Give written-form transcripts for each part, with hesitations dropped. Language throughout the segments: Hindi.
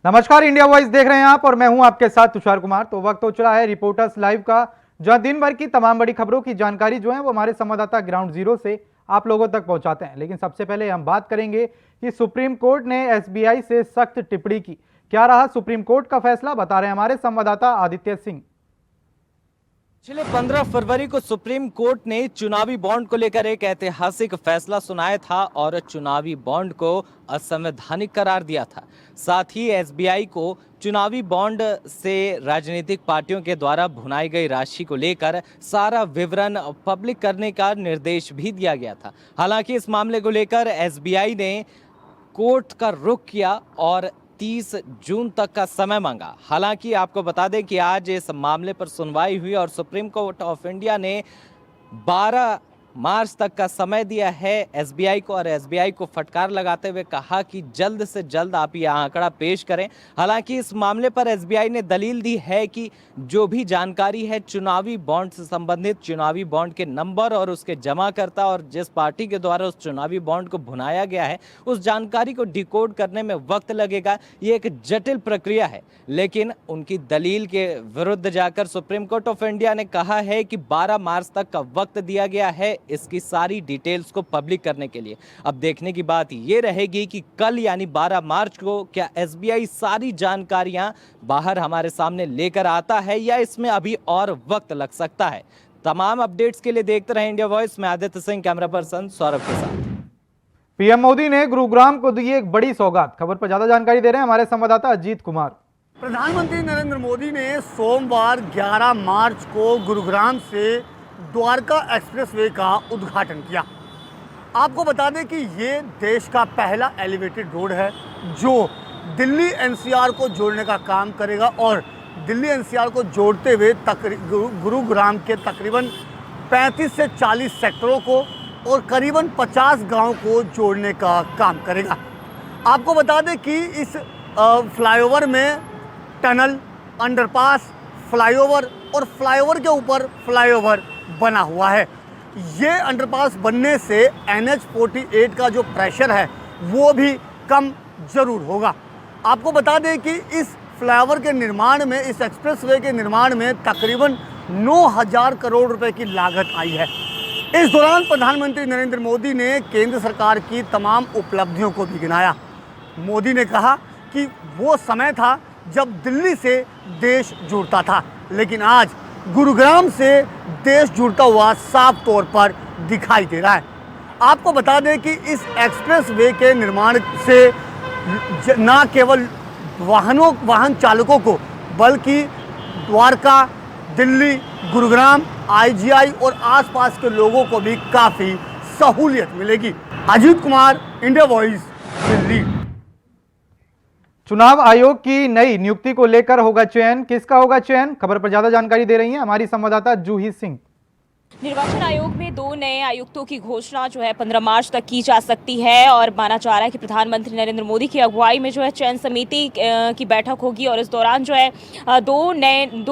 नमस्कार, इंडिया वॉइस देख रहे हैं आप और मैं हूं आपके साथ तुषार कुमार। तो वक्त हो चला है रिपोर्टर्स लाइव का, जहां दिन भर की तमाम बड़ी खबरों की जानकारी जो है वो हमारे संवाददाता ग्राउंड जीरो से आप लोगों तक पहुंचाते हैं। लेकिन सबसे पहले हम बात करेंगे कि सुप्रीम कोर्ट ने एसबीआई से सख्त टिप्पणी की। क्या रहा सुप्रीम कोर्ट का फैसला, बता रहे हैं हमारे संवाददाता आदित्य सिंह। पिछले 15 फरवरी को सुप्रीम कोर्ट ने चुनावी बॉन्ड को लेकर एक ऐतिहासिक फैसला सुनाया था और चुनावी बॉन्ड को असंवैधानिक करार दिया था। साथ ही एसबीआई को चुनावी बॉन्ड से राजनीतिक पार्टियों के द्वारा भुनाई गई राशि को लेकर सारा विवरण पब्लिक करने का निर्देश भी दिया गया था। हालांकि इस मामले को लेकर एसबीआई ने कोर्ट का रुख किया और 30 जून तक का समय मांगा। हालांकि आपको बता दें कि आज इस मामले पर सुनवाई हुई और सुप्रीम कोर्ट ऑफ इंडिया ने 12 मार्च तक का समय दिया है एसबीआई को और एसबीआई को फटकार लगाते हुए कहा कि जल्द से जल्द आप यह आंकड़ा पेश करें। हालांकि इस मामले पर एसबीआई ने दलील दी है कि जो भी जानकारी है चुनावी बॉन्ड से संबंधित, चुनावी बॉन्ड के नंबर और उसके जमाकर्ता और जिस पार्टी के द्वारा उस चुनावी बॉन्ड को भुनाया गया है, उस जानकारी को डिकोड करने में वक्त लगेगा। ये एक जटिल प्रक्रिया है। लेकिन उनकी दलील के विरुद्ध जाकर सुप्रीम कोर्ट ऑफ इंडिया ने कहा है कि 12 मार्च तक का वक्त दिया गया है इसकी सारी डिटेल्स को पब्लिक करने के लिए। अब देखने की बात ये रहेगी कि कल यानी 12 मार्च को क्या एसबीआई सारी जानकारियां बाहर हमारे सामने लेकर आता है या इसमें अभी और वक्त लग सकता है। तमाम अपडेट्स के लिए देखते रहे इंडिया वॉइस में आदित्य सिंह, कैमरा पर्सन सौरभ के साथ। पीएम मोदी ने गुरुग्राम को दी एक बड़ी सौगात। खबर पर ज्यादा जानकारी दे रहे हैं हमारे संवाददाता अजीत कुमार। प्रधानमंत्री नरेंद्र मोदी ने सोमवार 11 मार्च को गुरुग्राम से द्वारका एक्सप्रेसवे का उद्घाटन किया। आपको बता दें कि ये देश का पहला एलिवेटेड रोड है जो दिल्ली एनसीआर को जोड़ने का काम करेगा और दिल्ली एनसीआर को जोड़ते हुए गुरुग्राम के तकरीबन 35 से 40 सेक्टरों को और करीबन 50 गांवों को जोड़ने का काम करेगा। आपको बता दें कि इस फ्लाईओवर में टनल, अंडरपास, फ्लाईओवर और फ्लाईओवर के ऊपर फ्लाईओवर बना हुआ है। ये अंडरपास बनने से NH-48 का जो प्रेशर है वो भी कम जरूर होगा। आपको बता दें कि इस फ्लाईओवर के निर्माण में, इस एक्सप्रेसवे के निर्माण में तकरीबन 9,000 करोड़ रुपए की लागत आई है। इस दौरान प्रधानमंत्री नरेंद्र मोदी ने केंद्र सरकार की तमाम उपलब्धियों को भी गिनाया। मोदी ने कहा कि वो समय था जब दिल्ली से देश जुड़ता था, लेकिन आज गुरुग्राम से देश जुड़ता हुआ साफ तौर पर दिखाई दे रहा है। आपको बता दें कि इस एक्सप्रेसवे के निर्माण से न केवल वाहन चालकों को बल्कि द्वारका, दिल्ली, गुरुग्राम, आईजीआई और आसपास के लोगों को भी काफ़ी सहूलियत मिलेगी। Ajit Kumar, India voice, Delhi. चुनाव आयोग की नई नियुक्ति को लेकर होगा चयन। किसका होगा चयन, खबर पर ज्यादा जानकारी दे रही हैं हमारी संवाददाता जूही सिंह। निर्वाचन आयोग में 2 नए आयुक्तों की घोषणा जो है 15 मार्च तक की जा सकती है और माना जा रहा है कि प्रधानमंत्री नरेंद्र मोदी की अगुवाई में जो है चयन समिति की बैठक होगी और इस दौरान जो है दो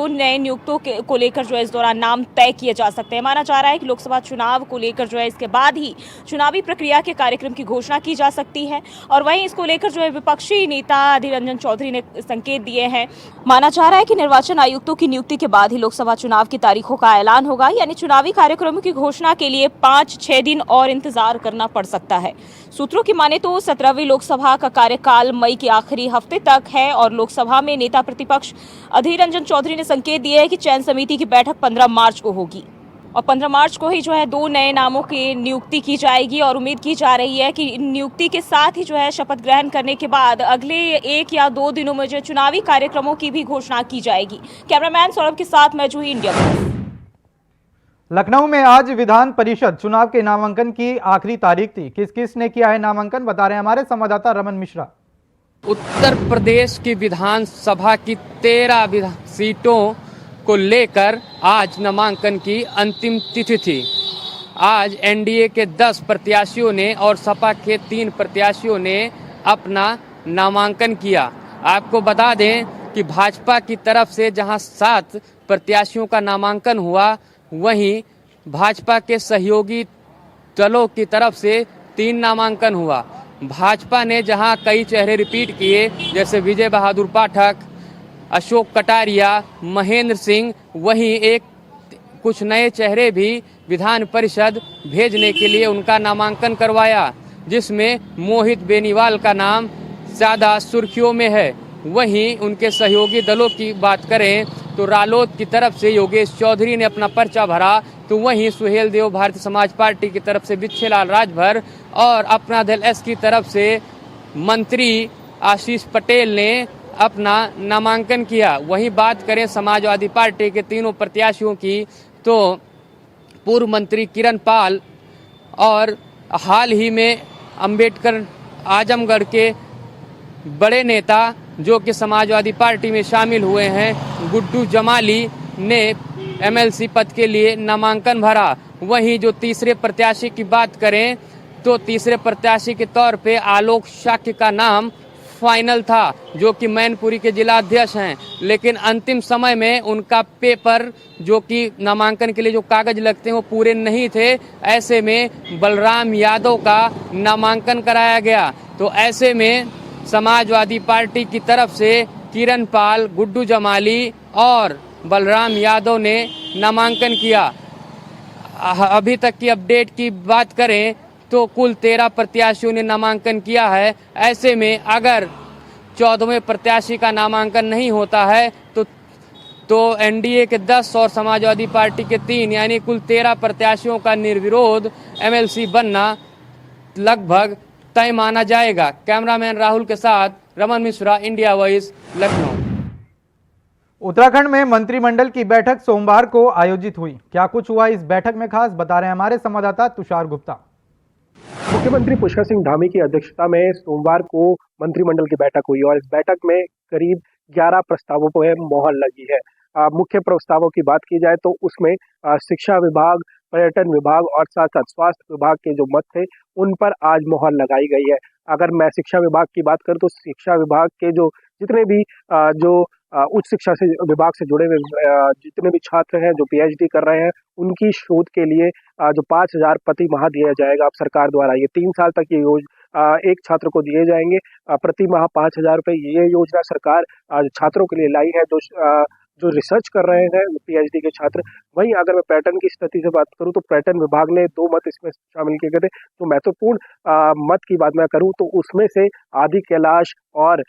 नए नियुक्तों को लेकर जो है इस दौरान नाम तय किए जा सकते हैं। माना जा रहा है कि लोकसभा चुनाव को लेकर जो है इसके बाद ही चुनावी प्रक्रिया के कार्यक्रम की घोषणा की जा सकती है और वहीं इसको लेकर जो है विपक्षी नेता अधीर रंजन चौधरी ने संकेत दिए हैं। माना जा रहा है कि निर्वाचन आयुक्तों की नियुक्ति के बाद ही लोकसभा चुनाव की तारीखों का ऐलान होगा, यानी चुनावी कार्यक्रमों की घोषणा के लिए 5-6 दिन और इंतजार करना पड़ सकता है। सूत्रों की माने तो 17वीं लोकसभा का कार्यकाल मई के आखिरी हफ्ते तक है और लोकसभा में नेता प्रतिपक्ष अधीर रंजन चौधरी ने संकेत दिए है कि चयन समिति की बैठक 15 मार्च को होगी और 15 मार्च को ही जो है 2 नए नामों की नियुक्ति की जाएगी और उम्मीद की जा रही है कि नियुक्ति के साथ ही जो है शपथ ग्रहण करने के बाद अगले 1 या 2 दिनों में जो चुनावी कार्यक्रमों की भी घोषणा की जाएगी। कैमरामैन सौरभ के साथ मैं जूही, इंडिया। लखनऊ में आज विधान परिषद चुनाव के नामांकन की आखिरी तारीख थी। किस किस ने किया है नामांकन, बता रहे हैं हमारे संवाददाता रमन मिश्रा। उत्तर प्रदेश की विधानसभा की 13 सीटों को लेकर आज नामांकन की अंतिम तिथि थी। आज एनडीए के 10 प्रत्याशियों ने और सपा के 3 प्रत्याशियों ने अपना नामांकन किया। आपको बता दें कि भाजपा की तरफ से जहां 7 प्रत्याशियों का नामांकन हुआ, वहीं भाजपा के सहयोगी दलों की तरफ से 3 नामांकन हुआ। भाजपा ने जहां कई चेहरे रिपीट किए, जैसे विजय बहादुर पाठक, अशोक कटारिया, महेंद्र सिंह, वहीं कुछ नए चेहरे भी विधान परिषद भेजने के लिए उनका नामांकन करवाया, जिसमें मोहित बेनीवाल का नाम ज़्यादा सुर्खियों में है। वहीं उनके सहयोगी दलों की बात करें तो रालोद की तरफ से योगेश चौधरी ने अपना पर्चा भरा, तो वहीं सुहेल देव भारतीय समाज पार्टी की तरफ से बिच्छेलाल राजभर और अपना दल एस की तरफ से मंत्री आशीष पटेल ने अपना नामांकन किया। वहीं बात करें समाजवादी पार्टी के तीनों प्रत्याशियों की, तो पूर्व मंत्री किरण पाल और हाल ही में अंबेडकर आजमगढ़ के बड़े नेता जो कि समाजवादी पार्टी में शामिल हुए हैं, गुड्डू जमाली ने एमएलसी पद के लिए नामांकन भरा। वहीं जो तीसरे प्रत्याशी की बात करें तो तीसरे प्रत्याशी के तौर पे आलोक शाक्य का नाम फाइनल था, जो कि मैनपुरी के जिला अध्यक्ष हैं, लेकिन अंतिम समय में उनका पेपर जो कि नामांकन के लिए जो कागज लगते हैं वो पूरे नहीं थे। ऐसे में बलराम यादव का नामांकन कराया गया। तो ऐसे में समाजवादी पार्टी की तरफ से किरण पाल, गुड्डू जमाली और बलराम यादव ने नामांकन किया। अभी तक की अपडेट की बात करें तो कुल 13 प्रत्याशियों ने नामांकन किया है। ऐसे में अगर 14वें प्रत्याशी का नामांकन नहीं होता है तो एनडीए के 10 और समाजवादी पार्टी के 3 यानी कुल 13 प्रत्याशियों का निर्विरोध एमएलसी बनना लगभग तय माना जाएगा। कैमरामैन राहुल के साथ रमन मिश्रा, इंडिया वॉइस, लखनऊ। उत्तराखंड में मंत्रिमंडल की बैठक सोमवार को आयोजित हुई। क्या कुछ हुआ इस बैठक में खास, बता रहे हैं हमारे संवाददाता तुषार गुप्ता। मुख्यमंत्री पुष्कर सिंह धामी की अध्यक्षता में सोमवार को मंत्रिमंडल की बैठक हुई और इस बैठक में करीब 11 प्रस्तावों पर मोहर लगी है। मुख्य प्रस्तावों की बात की जाए तो उसमें शिक्षा विभाग, पर्यटन विभाग और साथ साथ स्वास्थ्य विभाग के जो मत थे उन पर आज मोहर लगाई गई है। अगर मैं शिक्षा विभाग की बात करूं तो शिक्षा विभाग के जो जितने भी उच्च शिक्षा से विभाग से जुड़े हुए जितने भी छात्र हैं जो पीएचडी कर रहे हैं उनकी शोध के लिए जो 5,000 प्रति माह दिया जाएगा अब सरकार द्वारा। ये 3 साल तक ये एक छात्र को दिए जाएंगे प्रति माह 5,000 रुपये। ये योजना सरकार छात्रों के लिए लाई है जो रिसर्च कर रहे हैं पीएचडी के छात्र। वहीं अगर मैं पर्यटन की स्थिति से बात करूं तो पर्यटन विभाग ने 2 मत इसमें शामिल किए गए थे। तो महत्वपूर्ण मत की बात मैं करूं तो उसमें से आदि कैलाश और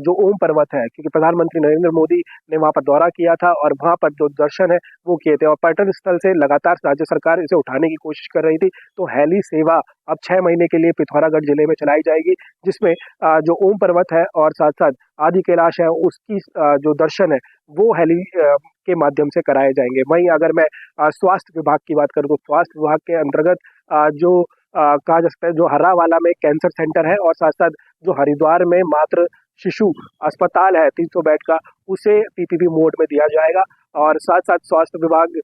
जो ओम पर्वत है, क्योंकि प्रधानमंत्री नरेंद्र मोदी ने वहां पर दौरा किया था और वहां पर जो दर्शन है वो किए थे और पर्यटन स्थल से लगातार राज्य सरकार इसे उठाने की कोशिश कर रही थी। तो हेली सेवा अब 6 महीने के लिए पिथौरागढ़ जिले में चलाई जाएगी, जिसमें जो ओम पर्वत है और साथ साथ आदि कैलाश है उसकी जो दर्शन है वो हेली के माध्यम से कराए जाएंगे। वहीं अगर मैं स्वास्थ्य विभाग की बात करूं तो स्वास्थ्य विभाग के अंतर्गत जो कहा जा सकता है जो हर्रावाला में कैंसर सेंटर है और साथ साथ जो हरिद्वार में मातृ शिशु अस्पताल है 300 बेड का, उसे पीपीपी मोड में दिया जाएगा। और साथ साथ स्वास्थ्य विभाग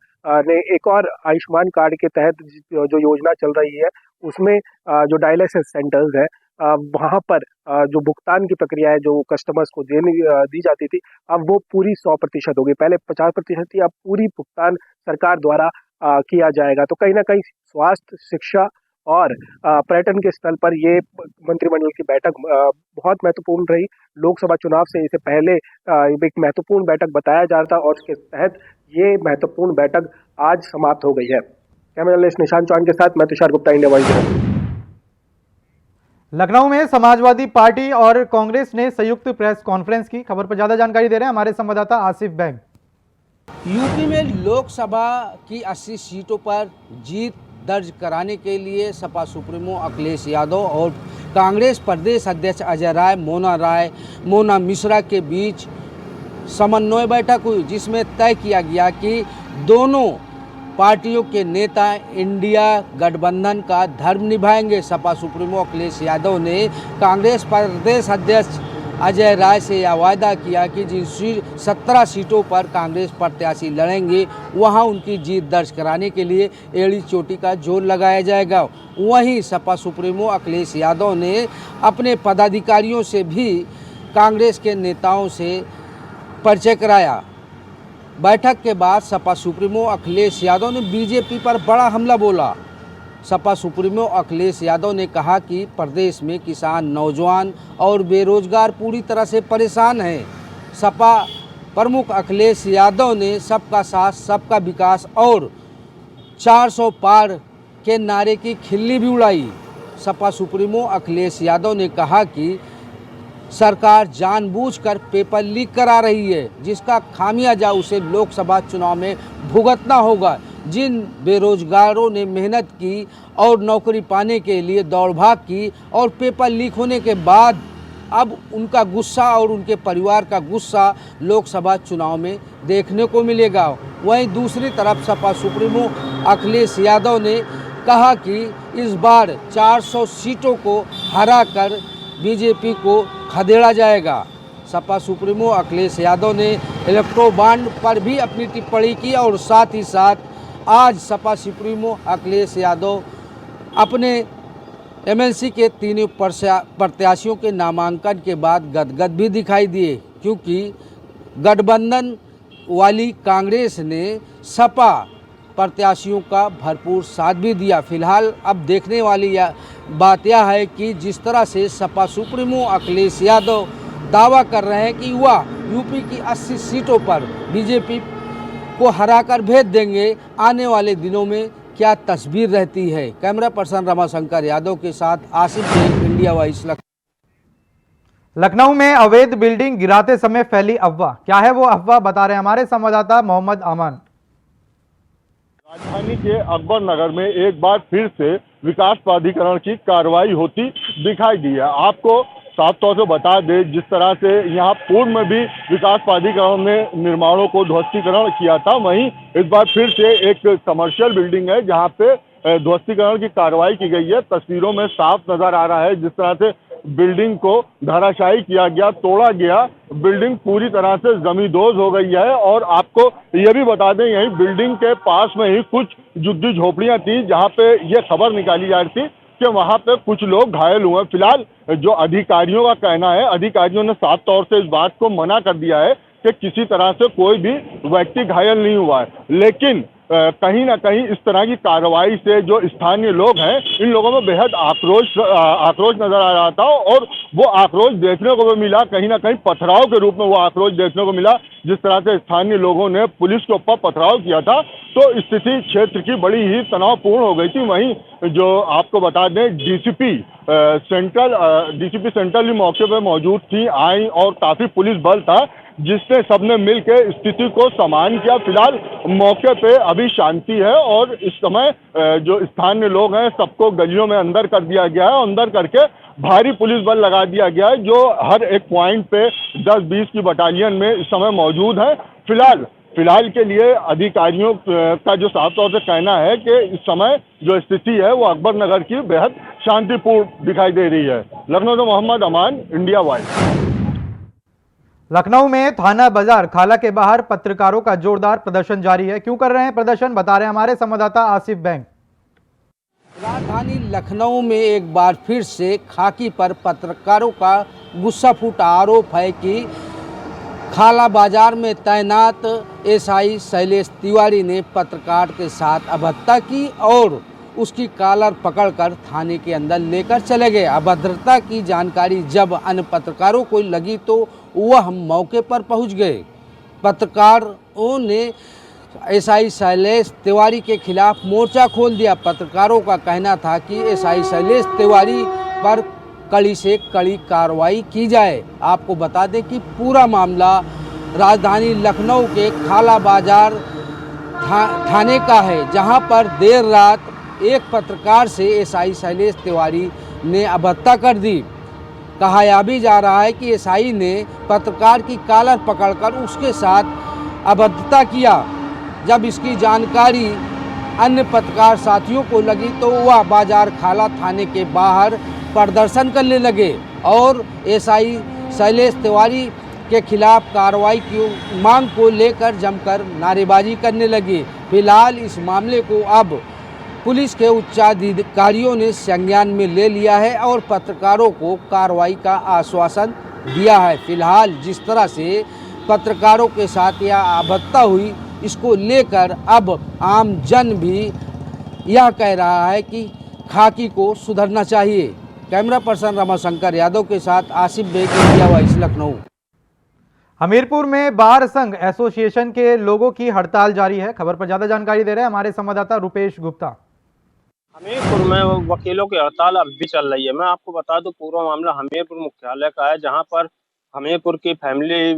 ने एक और आयुष्मान कार्ड के तहत जो योजना चल रही है उसमें जो डायलिसिस सेंटर्स है वहाँ पर जो भुगतान की प्रक्रिया है जो कस्टमर्स को दी जाती थी अब वो पूरी 100% होगी। पहले 50% थी, अब पूरी भुगतान सरकार द्वारा किया जाएगा। तो कहीं ना कहीं स्वास्थ्य, शिक्षा और पर्यटन के स्थल पर ये मंत्रिमंडल की बैठक बहुत महत्वपूर्ण रही। लोकसभा चुनाव से इससे पहले एक महत्वपूर्ण बैठक बताया जा रहा था और उसके तहत ये महत्वपूर्ण बैठक आज समाप्त हो गई है। कैमरा जर्नलिस्ट निशांत चौहान के साथ मैं तुषार गुप्ता, इंडिया वॉइस। लखनऊ में समाजवादी पार्टी और कांग्रेस ने संयुक्त प्रेस कॉन्फ्रेंस की। खबर पर ज्यादा जानकारी दे रहे हैं हमारे संवाददाता आसिफ बैग। यूपी में लोकसभा की 80 सीटों पर जीत दर्ज कराने के लिए सपा सुप्रीमो अखिलेश यादव और कांग्रेस प्रदेश अध्यक्ष अजय राय, मोना मिश्रा के बीच समन्वय बैठक हुई, जिसमें तय किया गया कि दोनों पार्टियों के नेता इंडिया गठबंधन का धर्म निभाएंगे। सपा सुप्रीमो अखिलेश यादव ने कांग्रेस प्रदेश अध्यक्ष अजय राय से यह वायदा किया कि जिन 17 सीटों पर कांग्रेस प्रत्याशी लड़ेंगे वहां उनकी जीत दर्ज कराने के लिए एड़ी चोटी का जोर लगाया जाएगा। वहीं सपा सुप्रीमो अखिलेश यादव ने अपने पदाधिकारियों से भी कांग्रेस के नेताओं से परिचय कराया। बैठक के बाद सपा सुप्रीमो अखिलेश यादव ने बीजेपी पर बड़ा हमला बोला सपा सुप्रीमो अखिलेश यादव ने कहा कि प्रदेश में किसान, नौजवान और बेरोजगार पूरी तरह से परेशान हैं। सपा प्रमुख अखिलेश यादव ने सबका साथ, सबका विकास और 400 पार के नारे की खिल्ली भी उड़ाई। सपा सुप्रीमो अखिलेश यादव ने कहा कि सरकार जानबूझकर पेपर लीक करा रही है, जिसका खामियाजा उसे लोकसभा चुनाव में भुगतना होगा। जिन बेरोजगारों ने मेहनत की और नौकरी पाने के लिए दौड़ भाग की और पेपर लीक होने के बाद अब उनका गुस्सा और उनके परिवार का गुस्सा लोकसभा चुनाव में देखने को मिलेगा। वहीं दूसरी तरफ सपा सुप्रीमो अखिलेश यादव ने कहा कि इस बार 400 सीटों को हराकर बीजेपी को खदेड़ा जाएगा। सपा सुप्रीमो अखिलेश यादव ने इलेक्ट्रो बॉन्ड पर भी अपनी टिप्पणी की और साथ ही साथ आज सपा सुप्रीमो अखिलेश यादव अपने एमएलसी के तीनों प्रत्याशियों के नामांकन के बाद गदगद भी दिखाई दिए, क्योंकि गठबंधन वाली कांग्रेस ने सपा प्रत्याशियों का भरपूर साथ भी दिया। फिलहाल अब देखने वाली बात यह है कि जिस तरह से सपा सुप्रीमो अखिलेश यादव दावा कर रहे हैं कि वह यूपी की 80 सीटों पर बीजेपी को हराकर भेज देंगे, आने वाले दिनों में क्या तस्वीर रहती है। कैमरा पर्सन रमाशंकर यादव के साथ आसिफ जैन, इंडिया वॉइस। लखनऊ में अवैध बिल्डिंग गिराते समय फैली अफवाह, क्या है वो अफवाह, बता रहे हैं हमारे संवाददाता मोहम्मद अमान। राजधानी के अकबर नगर में एक बार फिर से विकास प्राधिकरण की कार्रवाई होती दिखाई दी है। आपको साफ तौर से बता दें, जिस तरह से यहाँ पूर्व में भी विकास प्राधिकरण ने निर्माणों को ध्वस्तीकरण किया था, वहीं इस बार फिर से एक कमर्शियल बिल्डिंग है जहाँ पे ध्वस्तीकरण की कार्रवाई की गई है। तस्वीरों में साफ नजर आ रहा है जिस तरह से बिल्डिंग को धराशायी किया गया, तोड़ा गया। बिल्डिंग पूरी तरह से जमींदोज हो गई है। और आपको ये भी बता दें, यही बिल्डिंग के पास में ही कुछ झुग्गी झोपड़ियां थी जहाँ पे ये खबर निकाली जा रही थी कि वहां पे कुछ लोग घायल हुए। फिलहाल जो अधिकारियों का कहना है, अधिकारियों ने साफ तौर से इस बात को मना कर दिया है कि किसी तरह से कोई भी व्यक्ति घायल नहीं हुआ है। लेकिन कहीं ना कहीं इस तरह की कार्रवाई से जो स्थानीय लोग हैं, इन लोगों में बेहद आक्रोश नजर आ रहा था। और वो आक्रोश देखने को भी मिला, कहीं ना कहीं पथराव के रूप में वो आक्रोश देखने को मिला। जिस तरह से स्थानीय लोगों ने पुलिस के ऊपर पथराव किया था, तो स्थिति क्षेत्र की बड़ी ही तनावपूर्ण हो गई थी। वहीं जो आपको बता दें, डीसीपी सेंट्रल मौके पर मौजूद थी, आई और काफी पुलिस बल था, जिसने सबने मिलकर स्थिति को सामान्य किया। फिलहाल मौके पे अभी शांति है और इस समय जो स्थानीय लोग हैं सबको गलियों में अंदर कर दिया गया है। अंदर करके भारी पुलिस बल लगा दिया गया है, जो हर एक पॉइंट पे 10-20 की बटालियन में इस समय मौजूद है। फिलहाल के लिए अधिकारियों का जो साफ तौर से कहना है कि इस समय जो स्थिति है वो अकबर नगर की बेहद शांतिपूर्ण दिखाई दे रही है। लखनऊ से मोहम्मद अमान, इंडिया वॉइस। लखनऊ में थाना बाजार खाला के बाहर पत्रकारों का जोरदार प्रदर्शन जारी है। क्यों कर रहे हैं प्रदर्शन, बता रहे हैं हमारे संवाददाता आसिफ बैंक। राजधानी लखनऊ में एक बार फिर से खाकी पर पत्रकारों का गुस्सा फूटा। आरोप है कि खाला बाजार में तैनात एसआई शैलेश तिवारी ने पत्रकार के साथ अभद्रता की और उसकी कॉलर पकड़कर थाने के अंदर लेकर चले गए। अभद्रता की जानकारी जब अन्य पत्रकारों को लगी तो वह मौके पर पहुंच गए। पत्रकारों ने एसआई शैलेश तिवारी के खिलाफ मोर्चा खोल दिया। पत्रकारों का कहना था कि एसआई शैलेश तिवारी पर कड़ी से कड़ी कार्रवाई की जाए। आपको बता दें कि पूरा मामला राजधानी लखनऊ के खाला बाजार थाने का है, जहां पर देर रात एक पत्रकार से एसआई शैलेश तिवारी ने अभद्रता कर दी। कहा भी जा रहा है कि एसआई ने पत्रकार की कॉलर पकड़कर उसके साथ अभद्रता किया। जब इसकी जानकारी अन्य पत्रकार साथियों को लगी तो वह बाजार खाला थाने के बाहर प्रदर्शन करने लगे और एसआई शैलेश तिवारी के खिलाफ कार्रवाई की मांग को लेकर जमकर नारेबाजी करने लगे। फिलहाल इस मामले को अब पुलिस के उच्चाधिकारियों ने संज्ञान में ले लिया है और पत्रकारों को कार्रवाई का आश्वासन दिया है। फिलहाल जिस तरह से पत्रकारों के साथ यह अभद्रता हुई, इसको लेकर अब आम जन भी यह कह रहा है कि खाकी को सुधरना चाहिए। कैमरा पर्सन रमाशंकर यादव के साथ आसिफ बेग, इंडिया वॉइस, लखनऊ। हमीरपुर में बार संघ एसोसिएशन के लोगों की हड़ताल जारी है। खबर पर ज्यादा जानकारी दे रहे हैं हमारे संवाददाता रुपेश गुप्ता। हमीरपुर में वकीलों की हड़ताल अब भी चल रही है। मैं आपको बता दूं, पूरा मामला हमीरपुर मुख्यालय का है, जहां पर हमीरपुर की फैमिली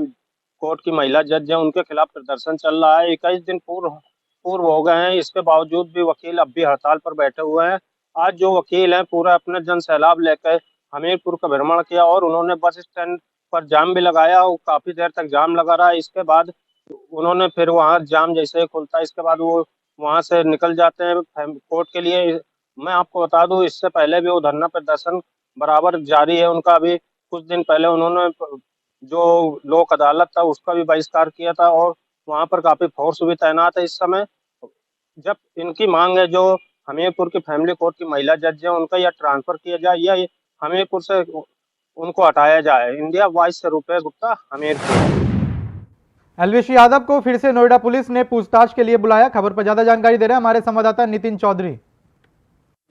कोर्ट की महिला जज है, उनके खिलाफ प्रदर्शन चल रहा है। 21 दिन पूर्व हो गए हैं, इसके बावजूद भी वकील अब भी हड़ताल पर बैठे हुए हैं। आज जो वकील हैं पूरा अपना जन सैलाब लेकर हमीरपुर का भ्रमण किया और उन्होंने बस स्टैंड पर जाम भी लगाया और काफी देर तक जाम लगा रहा। इसके बाद उन्होंने फिर वहाँ जाम जैसे ही खुलता है, इसके बाद वो वहाँ से निकल जाते हैं कोर्ट के लिए। मैं आपको बता दूं, इससे पहले भी वो धरना प्रदर्शन बराबर जारी है उनका। अभी कुछ दिन पहले उन्होंने जो लोक अदालत था उसका भी बहिष्कार किया था और वहाँ पर काफी फोर्स भी तैनात है इस समय। जब इनकी मांग है जो हमीरपुर की फैमिली कोर्ट की महिला जज है उनका या ट्रांसफर किया जाए या हमीरपुर से उनको हटाया जाए। इंडिया वॉइस से रुपेश गुप्ता, हमीरपुर। एलवीश यादव को फिर से नोएडा पुलिस ने पूछताछ के लिए बुलाया। खबर पर ज्यादा जानकारी दे रहे हैं हमारे संवाददाता नितिन चौधरी।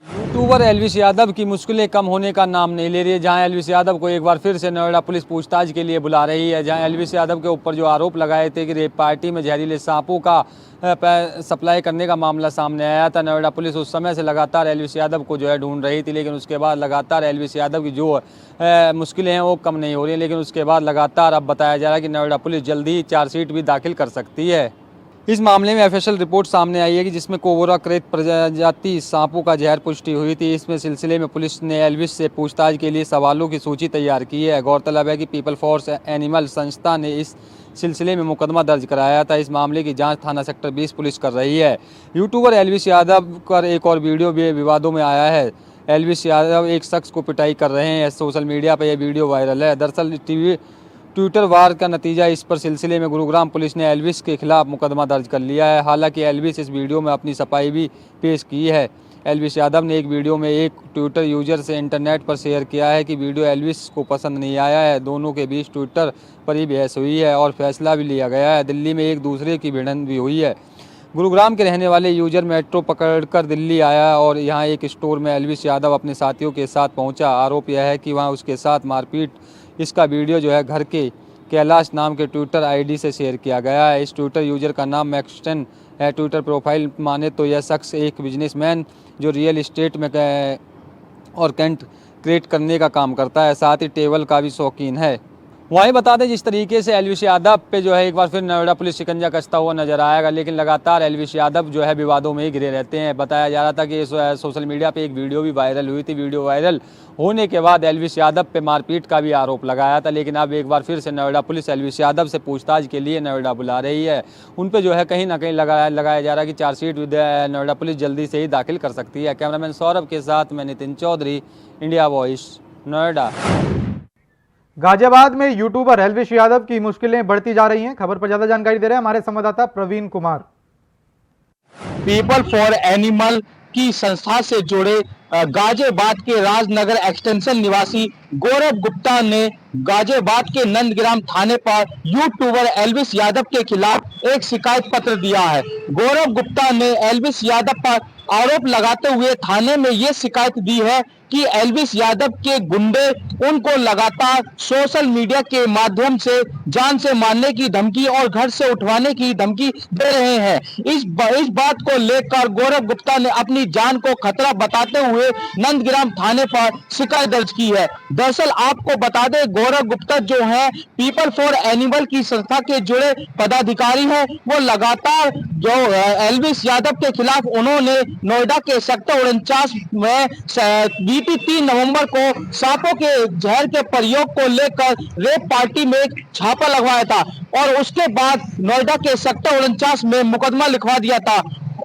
यूट्यूबर एलवीश यादव की मुश्किलें कम होने का नाम नहीं ले रही है। जहां एलवीश यादव को एक बार फिर से नोएडा पुलिस पूछताछ के लिए बुला रही है। जहां एलवीश यादव के ऊपर जो आरोप लगाए थे कि रेप पार्टी में जहरीले सांपों का सप्लाई करने का मामला सामने आया था, नोएडा पुलिस उस समय से लगातार एलवीश यादव को जो है ढूंढ रही थी, लेकिन उसके बाद लगातार एलवीश यादव की जो मुश्किलें हैं वो कम नहीं हो रही हैं। लेकिन उसके बाद लगातार अब बताया जा रहा है कि नोएडा पुलिस जल्दी ही चार्जशीट भी दाखिल कर सकती है। इस मामले में ऑफिशियल रिपोर्ट सामने आई है कि जिसमें कोबरा क्रेत प्रजाति सांपों का जहर पुष्टि हुई थी। इसमें सिलसिले में पुलिस ने एलविश से पूछताछ के लिए सवालों की सूची तैयार की है। गौरतलब है कि पीपल फॉर एनिमल संस्था ने इस सिलसिले में मुकदमा दर्ज कराया था। इस मामले की जांच थाना सेक्टर 20 पुलिस कर रही है। यूट्यूबर एलविश यादव पर एक और वीडियो भी विवादों में आया है। एलविश यादव एक शख्स को पिटाई कर रहे हैं। सोशल मीडिया पर यह वीडियो वायरल है। दरअसल ट्विटर वार का नतीजा इस पर सिलसिले में गुरुग्राम पुलिस ने एलविश के खिलाफ मुकदमा दर्ज कर लिया है। हालांकि एलविश इस वीडियो में अपनी सफाई भी पेश की है। एलविश यादव ने एक वीडियो में एक ट्विटर यूजर से इंटरनेट पर शेयर किया है कि वीडियो एलविश को पसंद नहीं आया है। दोनों के बीच ट्विटर पर ही बहस हुई है और फैसला भी लिया गया है। दिल्ली में एक दूसरे की भिड़ंत भी हुई है। गुरुग्राम के रहने वाले यूजर मेट्रो पकड़कर दिल्ली आया और यहाँ एक स्टोर में एलविश यादव अपने साथियों के साथ पहुँचा। आरोप यह है कि वहाँ उसके साथ मारपीट। इसका वीडियो जो है घर के कैलाश नाम के ट्विटर आईडी से शेयर किया गया है। इस ट्विटर यूजर का नाम मैक्सटन है। ट्विटर प्रोफाइल माने तो यह शख्स एक बिजनेसमैन जो रियल इस्टेट में और कंटेंट क्रिएट करने का काम करता है, साथ ही टेबल का भी शौकीन है। वहीं बता दें जिस तरीके से एलविश यादव पे जो है एक बार फिर नोएडा पुलिस शिकंजा कसता हुआ नजर आएगा, लेकिन लगातार एलविश यादव जो है विवादों में ही घिरे रहते हैं। बताया जा रहा था कि सोशल मीडिया पे एक वीडियो भी वायरल हुई थी। वीडियो वायरल होने के बाद एलविश यादव पे मारपीट का भी आरोप लगाया था, लेकिन अब एक बार फिर से नोएडा पुलिस एलविश यादव से पूछताछ के लिए नोएडा बुला रही है। उन पर जो है कहीं ना कहीं लगाया जा रहा है कि चार्जशीट नोएडा पुलिस जल्दी से ही दाखिल कर सकती है। कैमरामैन सौरभ के साथ मैं नितिन चौधरी, इंडिया वॉइस, नोएडा। गाजियाबाद में यूट्यूबर एलविश यादव की मुश्किलें बढ़ती जा रही हैं। खबर पर ज्यादा जानकारी दे रहे हैं हमारे संवाददाता Praveen Kumar. People for animal की संस्था से जुड़े गाजियाबाद के राजनगर एक्सटेंशन निवासी गौरव गुप्ता ने गाजियाबाद के नंदग्राम थाने पर यूट्यूबर एलविश यादव के खिलाफ एक शिकायत पत्र दिया है। गौरव गुप्ता ने एलविश यादव पर आरोप लगाते हुए थाने में ये शिकायत दी है कि एलविश यादव के गुंडे उनको लगातार सोशल मीडिया के माध्यम से जान से मारने की धमकी और घर से उठवाने की धमकी दे रहे हैं। इस बात को लेकर गौरव गुप्ता ने अपनी जान को खतरा बताते हुए नंदग्राम थाने पर शिकायत दर्ज की है। दरअसल आपको बता दें, गौरव गुप्ता जो है पीपल फॉर एनिमल की संस्था के जुड़े पदाधिकारी हैं। वो लगातार जो एलविश यादव के खिलाफ उन्होंने नोएडा के सेक्टर 49 में बीती 3 नवंबर को सांपों के जहर के प्रयोग को लेकर रेप पार्टी में एक छापा लगवाया था और उसके बाद नोएडा के सेक्टर 49 में मुकदमा लिखवा दिया था।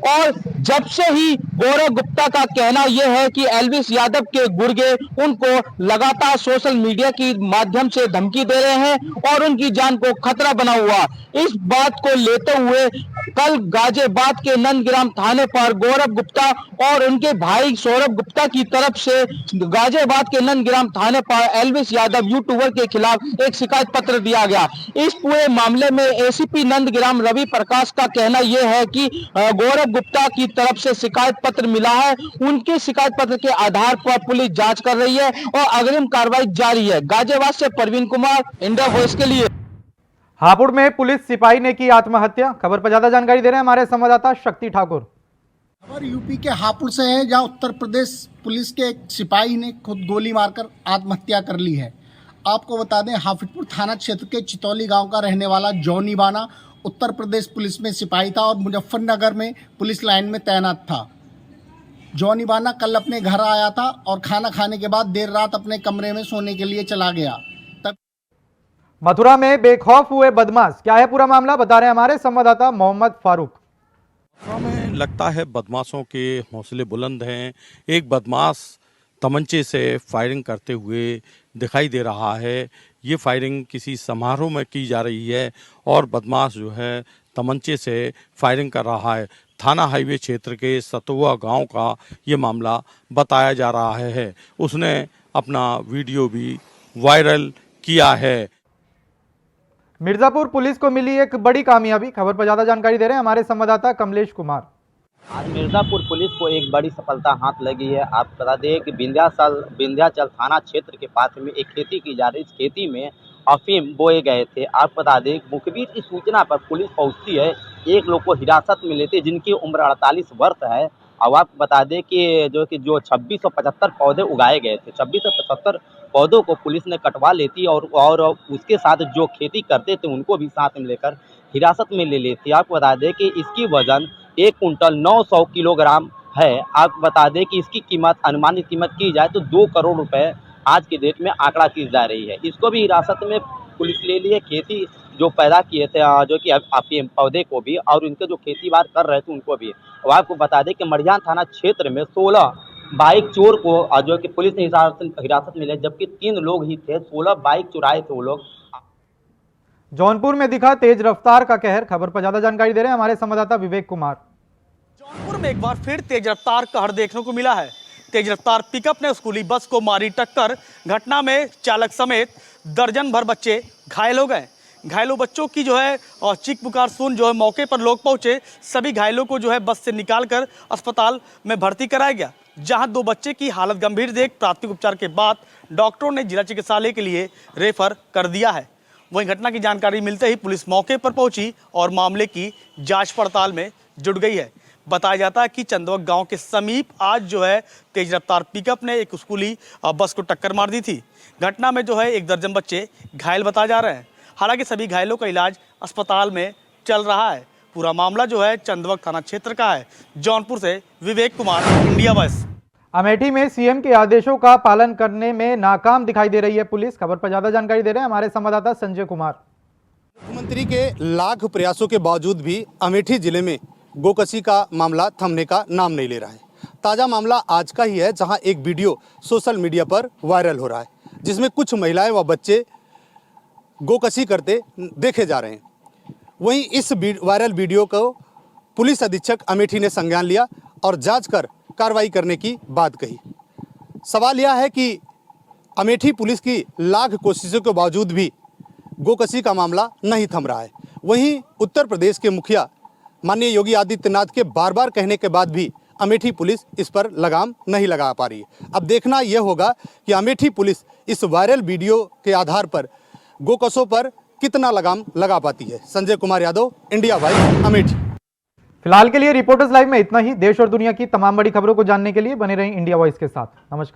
और जब से ही गौरव गुप्ता का कहना यह है कि एलविश यादव के गुर्गे उनको लगातार सोशल मीडिया की माध्यम से धमकी दे रहे हैं और उनकी जान को खतरा बना हुआ। इस बात को लेते हुए कल गाजियाबाद के नंदग्राम थाने पर गौरव गुप्ता और उनके भाई सौरभ गुप्ता की तरफ से गाजियाबाद के नंदग्राम थाने पर एल्विस यादव यूट्यूबर के खिलाफ एक शिकायत पत्र दिया गया। इस पूरे मामले में एसीपी नंदग्राम रवि प्रकाश का कहना यह है कि गौरव गुप्ता की तरफ से शिकायत पत्र मिला है, उनके शिकायत पत्र के आधार पर पुलिस जांच कर रही है और अग्रिम कार्रवाई जारी है। गाजियाबाद से प्रवीण कुमार, इंडिया वॉइस के लिए। हापुड़ में पुलिस सिपाही ने की आत्महत्या। खबर पर ज्यादा जानकारी दे रहे हैं हमारे संवाददाता शक्ति ठाकुर। खबर यूपी के हापुड़ से है, जहां उत्तर प्रदेश पुलिस के एक सिपाही ने खुद गोली मारकर आत्महत्या कर ली है। आपको बता दें, हाफिजपुर थाना क्षेत्र के चितौली गांव का रहने वाला जॉनी बाना उत्तर प्रदेश पुलिस में सिपाही था और मुजफ्फरनगर में पुलिस लाइन में तैनात था। जॉनी बाना कल अपने घर आया था और खाना खाने के बाद देर रात अपने कमरे में सोने के लिए चला गया। मथुरा में बेखौफ हुए बदमाश, क्या है पूरा मामला, बता रहे हैं हमारे संवाददाता मोहम्मद फारूक। मथुरा में लगता है बदमाशों के हौसले बुलंद हैं। एक बदमाश तमंचे से फायरिंग करते हुए दिखाई दे रहा है। ये फायरिंग किसी समारोह में की जा रही है और बदमाश जो है तमंचे से फायरिंग कर रहा है। थाना हाईवे क्षेत्र के सतुआ गांव का ये मामला बताया जा रहा है। उसने अपना वीडियो भी वायरल किया है। मिर्जापुर पुलिस को मिली एक बड़ी कामयाबी। खबर पर ज्यादा जानकारी दे रहे हैं हमारे संवाददाता कमलेश कुमार। आज मिर्जापुर पुलिस को एक बड़ी सफलता हाथ लगी है। आप बता दें कि विंध्याचल थाना क्षेत्र के पास में एक खेती की जा रही, इस खेती में अफीम बोए गए थे। आप बता दें, मुखबिर की सूचना पर पुलिस पहुंचती है, एक लोग को हिरासत में लेते जिनकी उम्र 48 वर्ष है। अब आपको बता दें कि जो 2675 पौधे उगाए गए थे, 2675 पौधों को पुलिस ने कटवा लेती और उसके साथ जो खेती करते थे उनको भी साथ में लेकर हिरासत में ले लेती। आपको बता दें कि इसकी वजन 1 कुंटल 900 किलोग्राम है। आप बता दें कि इसकी कीमत, अनुमानित कीमत की जाए तो 2 करोड़ रुपए आज के डेट में आंकड़ा की जा रही है। इसको भी हिरासत में पुलिस ले लिए। खेती जो पैदा किए थे, जो कि अफीम पौधे को भी और इनके जो खेती बार कर रहे थे उनको भी। और आपको बता दें कि मढ़ियान थाना क्षेत्र में 16 बाइक चोर को जो कि पुलिस ने हिरासत में लिया, जबकि 3 लोग ही थे। 16 बाइक चुराए थे वो लोग। जौनपुर में दिखा तेज रफ्तार का कहर। खबर पर ज्यादा जानकारी दे रहे हैं हमारे संवाददाता विवेक कुमार। जौनपुर में एक बार फिर तेज रफ्तार कहर देखने को मिला है। तेज रफ्तार पिकअप ने स्कूली बस को मारी टक्कर। घटना में चालक समेत दर्जन भर बच्चे घायल हो गए। घायलों बच्चों की जो है और चीख पुकार सुन जो है मौके पर लोग पहुंचे। सभी घायलों को जो है बस से निकालकर अस्पताल में भर्ती कराया गया, जहां 2 बच्चे की हालत गंभीर देख प्राथमिक उपचार के बाद डॉक्टरों ने जिला चिकित्सालय के लिए रेफर कर दिया है। वहीं घटना की जानकारी मिलते ही पुलिस मौके पर पहुंची और मामले की जांच पड़ताल में जुट गई है। बताया जाता है कि चंदवक गांव के समीप आज जो है तेज रफ्तार पिकअप ने एक स्कूली बस को टक्कर मार दी थी। घटना में जो है 1 दर्जन बच्चे घायल बताए जा रहे हैं। हालांकि सभी घायलों का इलाज अस्पताल में चल रहा है। पूरा मामला जो है चंदवक थाना क्षेत्र का है। जौनपुर से विवेक कुमार, इंडिया वॉइस। अमेठी में सीएम के आदेशों का पालन करने में नाकाम दिखाई दे रही है पुलिस। खबर पर ज्यादा जानकारी दे रहे हैं हमारे संवाददाता संजय कुमार। मुख्यमंत्री के लाख प्रयासों के बावजूद भी अमेठी जिले में गोकशी का मामला थमने का नाम नहीं ले रहा है। ताज़ा मामला आज का ही है, जहां एक वीडियो सोशल मीडिया पर वायरल हो रहा है, जिसमें कुछ महिलाएं व बच्चे गोकशी करते देखे जा रहे हैं। वहीं इस वायरल वीडियो को पुलिस अधीक्षक अमेठी ने संज्ञान लिया और जांच कर कार्रवाई करने की बात कही। सवाल यह है कि अमेठी पुलिस की लाख कोशिशों के बावजूद भी गोकशी का मामला नहीं थम रहा है। वहीं उत्तर प्रदेश के मुखिया माननीय योगी आदित्यनाथ के बार बार कहने के बाद भी अमेठी पुलिस इस पर लगाम नहीं लगा पा रही है। अब देखना यह होगा कि अमेठी पुलिस इस वायरल वीडियो के आधार पर गोकशों पर कितना लगाम लगा पाती है। Sanjay Kumar Yadav, India voice, Amethi. फिलहाल के लिए रिपोर्टर्स लाइव में इतना ही। देश और दुनिया की तमाम बड़ी खबरों को जानने के लिए बने रहें इंडिया वॉइस के साथ। नमस्कार।